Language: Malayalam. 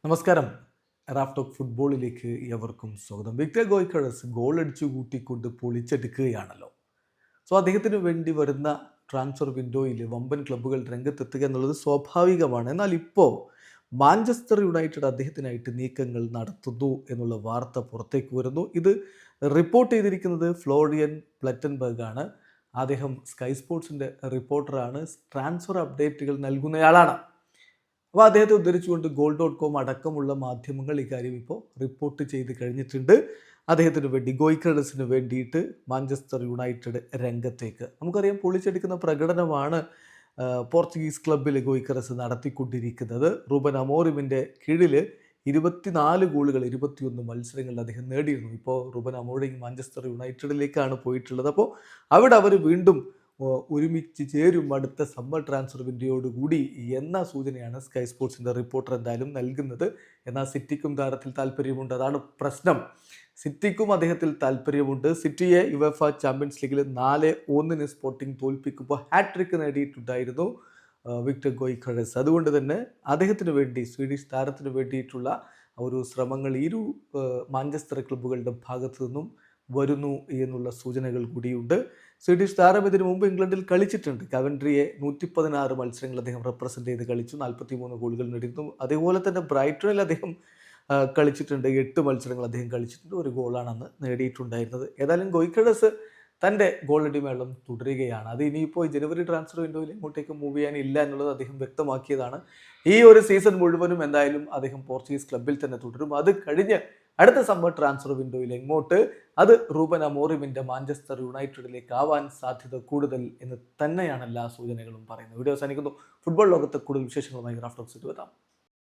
നമസ്കാരം. റാഫ് ടോക്ക് ഫുട്ബോളിലേക്ക് എവർക്കും സ്വാഗതം. വിക്ടർ ഗോയ്ക്കറസ് ഗോൾ അടിച്ചു കൂട്ടിക്കൊണ്ട് പൊളിച്ചെടുക്കുകയാണല്ലോ. അദ്ദേഹത്തിന് വേണ്ടി വരുന്ന ട്രാൻസ്ഫർ വിൻഡോയിൽ വമ്പൻ ക്ലബ്ബുകൾ രംഗത്തെത്തുക എന്നുള്ളത് സ്വാഭാവികമാണ്. എന്നാൽ ഇപ്പോൾ മാഞ്ചസ്റ്റർ യുണൈറ്റഡ് അദ്ദേഹത്തിനായിട്ട് നീക്കങ്ങൾ നടത്തുന്നു എന്നുള്ള വാർത്ത പുറത്തേക്ക് വരുന്നു. ഇത് റിപ്പോർട്ട് ചെയ്തിരിക്കുന്നത് ഫ്ലോറിയൻ പ്ലറ്റൻബർഗ് ആണ്. അദ്ദേഹം സ്കൈ സ്പോർട്സിൻ്റെ റിപ്പോർട്ടറാണ്, ട്രാൻസ്ഫർ അപ്ഡേറ്റുകൾ നൽകുന്നയാളാണ്. അപ്പോൾ അദ്ദേഹത്തെ ഉദ്ധരിച്ചുകൊണ്ട് goal.com അടക്കമുള്ള മാധ്യമങ്ങൾ ഇക്കാര്യം ഇപ്പോൾ റിപ്പോർട്ട് ചെയ്ത് കഴിഞ്ഞിട്ടുണ്ട്. അദ്ദേഹത്തിന് വേണ്ടി ഗോയ്ക്കറസിന് വേണ്ടിയിട്ട് മാഞ്ചസ്റ്റർ യുണൈറ്റഡ് രംഗത്തേക്ക്. നമുക്കറിയാം, പൊളിച്ചെടുക്കുന്ന പ്രകടനമാണ് പോർച്ചുഗീസ് ക്ലബ്ബിൽ ഗോയ്ക്കറസ് നടത്തിക്കൊണ്ടിരിക്കുന്നത്. റൂബൻ അമോറിമിൻ്റെ കീഴിൽ 24 ഗോളുകൾ 21 മത്സരങ്ങളിൽ അദ്ദേഹം നേടിയിരുന്നു. ഇപ്പോൾ റൂബൻ അമോറിം മാഞ്ചസ്റ്റർ യുണൈറ്റഡിലേക്കാണ് പോയിട്ടുള്ളത്. അപ്പോൾ അവിടെ അവർ വീണ്ടും ഒരുമിച്ച് ചേരും അടുത്ത സമ്മർ ട്രാൻസ്ഫർ വിൻഡോയോടുകൂടി എന്ന സൂചനയാണ് സ്കൈ സ്പോർട്സിൻ്റെ റിപ്പോർട്ടർ എന്തായാലും നൽകുന്നത്. എന്നാൽ സിറ്റിക്കും താരത്തിൽ താല്പര്യമുണ്ട്. അതാണ് പ്രശ്നം. സിറ്റിക്കും അദ്ദേഹത്തിൽ താല്പര്യമുണ്ട്. സിറ്റിയെ യുവേഫ ചാമ്പ്യൻസ് ലീഗിൽ 4-1 സ്പോർട്ടിംഗ് തോൽപ്പിക്കുമ്പോൾ ഹാട്രിക്ക് നേടിയിട്ടുണ്ടായിരുന്നു വിക്ടർ ഗോയ്ക്കറസ്. അതുകൊണ്ട് തന്നെ അദ്ദേഹത്തിന് വേണ്ടി, സ്വീഡിഷ് താരത്തിന് വേണ്ടിയിട്ടുള്ള ഒരു ശ്രമങ്ങൾ ഇരു മാഞ്ചസ്റ്റർ ക്ലബ്ബുകളുടെ ഭാഗത്തു നിന്നും വരുന്നു എന്നുള്ള സൂചനകൾ കൂടിയുണ്ട്. സ്വീഡിഷ് താരം ഇതിനു മുമ്പ് ഇംഗ്ലണ്ടിൽ കളിച്ചിട്ടുണ്ട്. കവൻട്രിയെ 116 മത്സരങ്ങൾ അദ്ദേഹം റെപ്രസെൻ്റ് ചെയ്ത് കളിച്ചു, 43 ഗോളുകൾ നേടിയിരുന്നു. അതേപോലെ തന്നെ ബ്രൈറ്റണിൽ അദ്ദേഹം കളിച്ചിട്ടുണ്ട്. 8 മത്സരങ്ങൾ അദ്ദേഹം കളിച്ചിട്ടുണ്ട്, 1 ഗോളാണ് അന്ന് നേടിയിട്ടുണ്ടായിരുന്നത്. ഏതായാലും ഗോയ്ക്കറസ് തൻ്റെ ഗോളടി മേളം തുടരുകയാണ്. അത് ഇനിയിപ്പോൾ ജനുവരി ട്രാൻസ്ഫർ വിൻഡോയിൽ ഇങ്ങോട്ടേക്ക് മൂവ് ചെയ്യാനില്ല എന്നുള്ളത് അദ്ദേഹം വ്യക്തമാക്കിയതാണ്. ഈ ഒരു സീസൺ മുഴുവനും എന്തായാലും അദ്ദേഹം പോർച്ചുഗീസ് ക്ലബ്ബിൽ തന്നെ തുടരും. അത് കഴിഞ്ഞ് അടുത്ത സമ്മർ ട്രാൻസ്ഫർ വിൻഡോയിൽ എങ്ങോട്ട്, അത് റൂബൻ അമോറിമിൻ്റെ മാഞ്ചസ്റ്റർ യുണൈറ്റഡിലേക്ക് ആവാൻ സാധ്യത കൂടുതൽ എന്ന് തന്നെയാണ് എല്ലാ സൂചനകളും പറയുന്നത്. വീഡിയോ അവസാനിക്കുന്നു. ഫുട്ബോൾ ലോകത്തെ കൂടുതൽ വിശേഷങ്ങളുമായി റാഫ് ടോക്സിൽ വരാം.